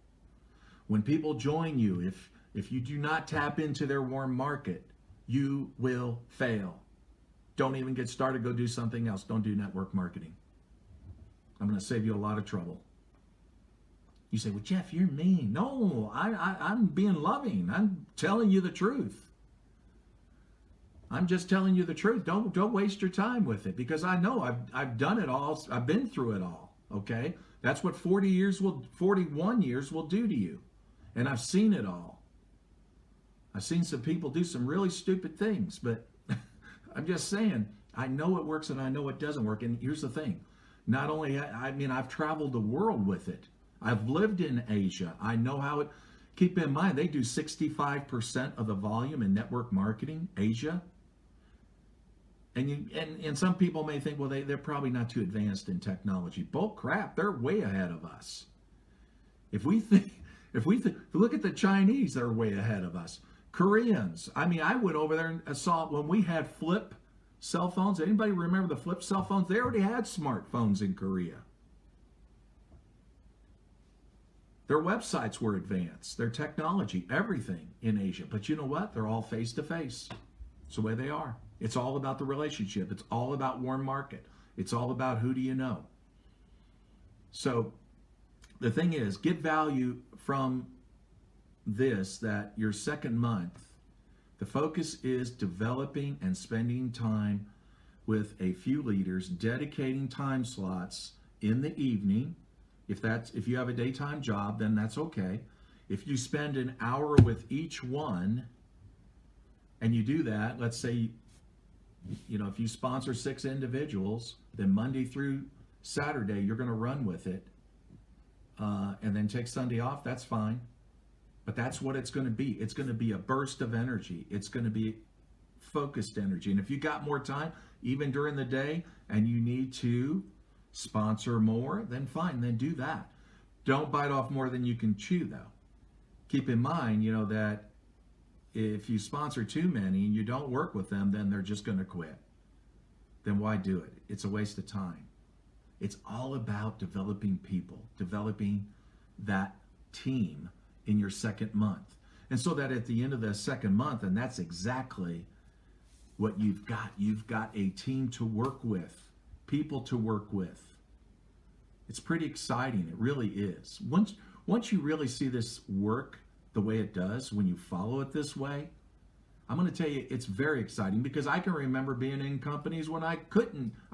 Speaker 1: When people join you, if you do not tap into their warm market, you will fail. Don't even get started. Go do something else. Don't do network marketing. I'm going to save you a lot of trouble. You say, well, Jeff, you're mean. No, I'm being loving. I'm telling you the truth. I'm just telling you the truth. Don't waste your time with it, because I know I've done it all. I've been through it all. Okay, that's what 41 years will do to you, and I've seen it all. I've seen some people do some really stupid things, but I'm just saying I know it works and I know it doesn't work. And here's the thing: not only I've traveled the world with it. I've lived in Asia. I know how it. Keep in mind they do 65% of the volume in network marketing. Asia. And some people may think, well, they're probably not too advanced in technology. Bull crap, they're way ahead of us. If we look at the Chinese, they're way ahead of us. Koreans, I went over there and saw when we had flip cell phones. Anybody remember the flip cell phones? They already had smartphones in Korea. Their websites were advanced, their technology, everything in Asia. But you know what? They're all face to face. It's the way they are. It's all about the relationship. It's all about warm market. It's all about who do you know. So the thing is, get value from this, that your second month, the focus is developing and spending time with a few leaders, dedicating time slots in the evening. If you have a daytime job, then that's okay. If you spend an hour with each one and you do that, let's say, if you sponsor 6 individuals, then Monday through Saturday, you're going to run with it, and then take Sunday off, that's fine. But that's what it's going to be. It's going to be a burst of energy. It's going to be focused energy. And if you got more time, even during the day, and you need to sponsor more, then fine, then do that. Don't bite off more than you can chew, though. Keep in mind, that if you sponsor too many and you don't work with them, then they're just going to quit. Then why do it? It's a waste of time. It's all about developing people, developing that team in your second month. And so that at the end of the second month, and that's exactly what you've got. You've got a team to work with, people to work with. It's pretty exciting. It really is. Once you really see this work the way it does, when you follow it this way, I'm going to tell you, it's very exciting, because I can remember being in companies when I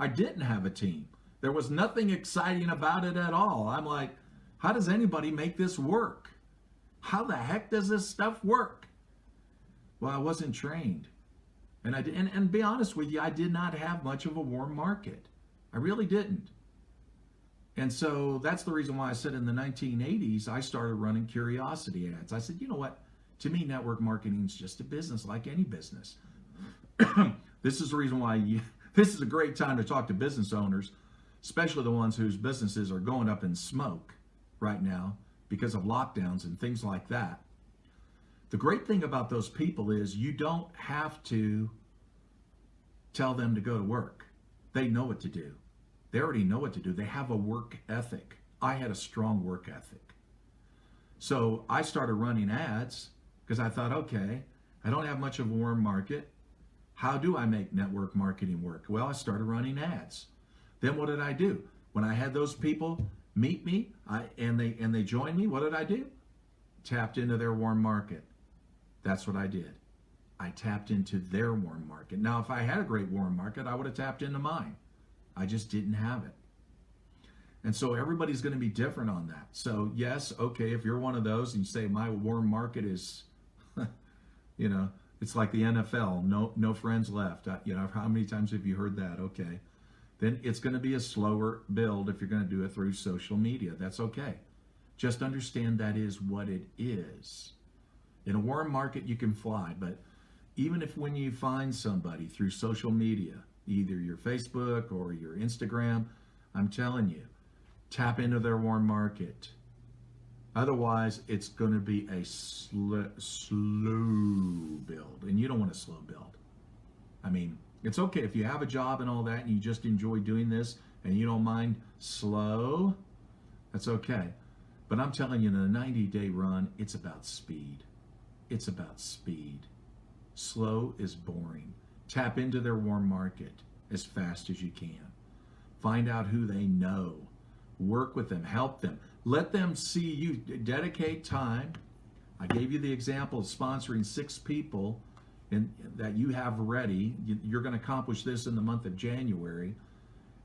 Speaker 1: didn't have a team. There was nothing exciting about it at all. I'm like, how does anybody make this work? How the heck does this stuff work? Well, I wasn't trained. And be honest with you, I did not have much of a warm market. I really didn't. And so that's the reason why I said in the 1980s, I started running curiosity ads. I said, you know what? To me, network marketing is just a business like any business. This is the reason why this is a great time to talk to business owners, especially the ones whose businesses are going up in smoke right now because of lockdowns and things like that. The great thing about those people is you don't have to tell them to go to work. They know what to do. They already know what to do. They have a work ethic. I had a strong work ethic. So I started running ads because I thought, okay, I don't have much of a warm market. How do I make network marketing work? Well, I started running ads. Then what did I do? When I had those people meet me and they joined me, what did I do? Tapped into their warm market. That's what I did. I tapped into their warm market. Now, if I had a great warm market, I would have tapped into mine. I just didn't have it. And so everybody's going to be different on that. So yes, okay, if you're one of those and you say my warm market is, it's like the NFL, no friends left. How many times have you heard that? Okay. Then it's going to be a slower build if you're going to do it through social media. That's okay. Just understand that is what it is. In a warm market, you can fly, but even if when you find somebody through social media, either your Facebook or your Instagram, I'm telling you, tap into their warm market. Otherwise, it's going to be a slow build, and you don't want a slow build. I mean, it's okay if you have a job and all that, and you just enjoy doing this, and you don't mind slow, that's okay. But I'm telling you, in a 90-day run, it's about speed. It's about speed. Slow is boring. Tap into their warm market as fast as you can. Find out who they know. Work with them. Help them. Let them see you. Dedicate time. I gave you the example of sponsoring 6 people that you have ready. You're going to accomplish this in the month of January.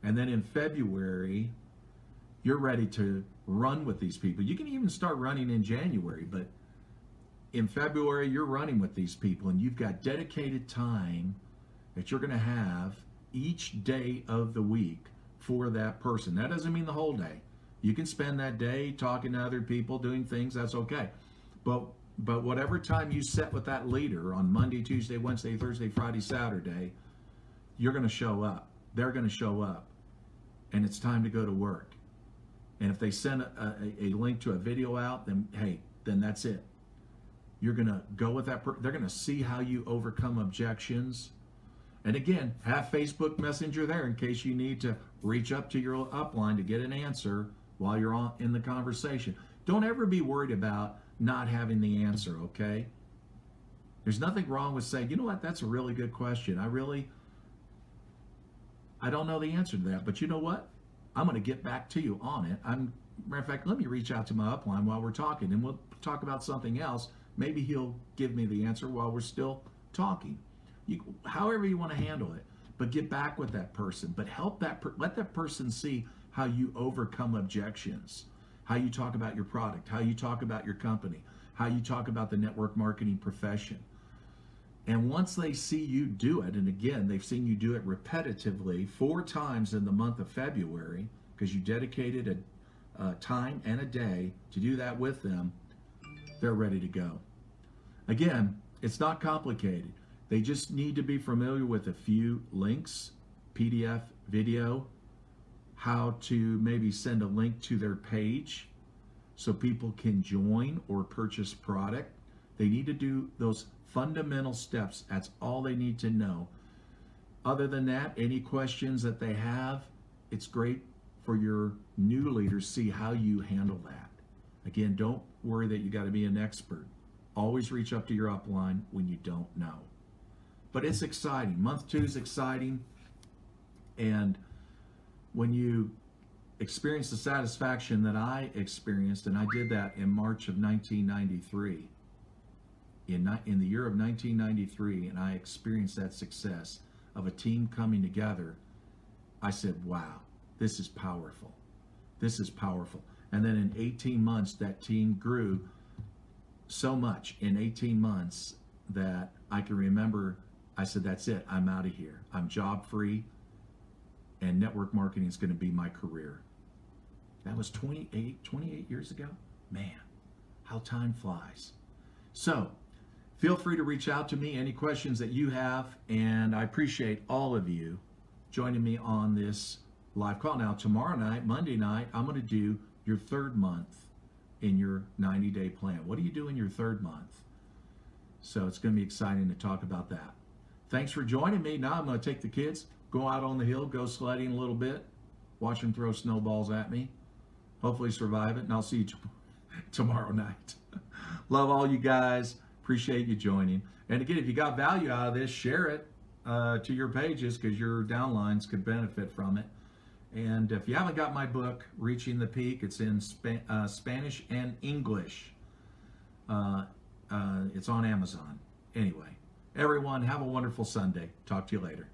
Speaker 1: And then in February, you're ready to run with these people. You can even start running in January, but in February, you're running with these people, and you've got dedicated time that you're going to have each day of the week for that person. That doesn't mean the whole day. You can spend that day talking to other people, doing things, that's okay. But whatever time you set with that leader on Monday, Tuesday, Wednesday, Thursday, Friday, Saturday, you're going to show up. They're going to show up, and it's time to go to work. And if they send a link to a video out, then hey, then that's it. You're going to go with that. They're going to see how you overcome objections. And again, have Facebook Messenger there in case you need to reach up to your upline to get an answer while you're in the conversation. Don't ever be worried about not having the answer, okay? There's nothing wrong with saying, you know what, that's a really good question. I don't know the answer to that, but you know what? I'm going to get back to you on it. Matter of fact, let me reach out to my upline while we're talking, and we'll talk about something else. Maybe he'll give me the answer while we're still talking. However you want to handle it, but get back with that person. But let that person see how you overcome objections, how you talk about your product, how you talk about your company, how you talk about the network marketing profession. And once they see you do it, and again, they've seen you do it repetitively 4 times in the month of February, because you dedicated a time and a day to do that with them, they're ready to go. Again, it's not complicated. They just need to be familiar with a few links, PDF, video, how to maybe send a link to their page so people can join or purchase product. They need to do those fundamental steps. That's all they need to know. Other than that, any questions that they have, it's great for your new leaders to see how you handle that. Again, don't worry that you got to be an expert. Always reach up to your upline when you don't know. But it's exciting. Month 2 is exciting. And when you experience the satisfaction that I experienced, and I did that in March of 1993, in the year of 1993, and I experienced that success of a team coming together, I said, wow, this is powerful. This is powerful. And then in 18 months, that team grew so much in 18 months that I can remember, I said, that's it. I'm out of here. I'm job free, and network marketing is going to be my career. That was 28 years ago. Man, how time flies. So feel free to reach out to me, any questions that you have, and I appreciate all of you joining me on this live call. Now, tomorrow night, Monday night, I'm going to do your 3rd month in your 90-day plan. What do you do in your 3rd month? So it's going to be exciting to talk about that. Thanks for joining me. Now I'm going to take the kids, go out on the hill, go sledding a little bit, watch them throw snowballs at me, hopefully survive it, and I'll see you tomorrow night. Love all you guys. Appreciate you joining. And again, if you got value out of this, share it to your pages because your downlines could benefit from it. And if you haven't got my book, Reaching the Peak, it's in Spanish and English. It's on Amazon. Anyway, everyone, have a wonderful Sunday. Talk to you later.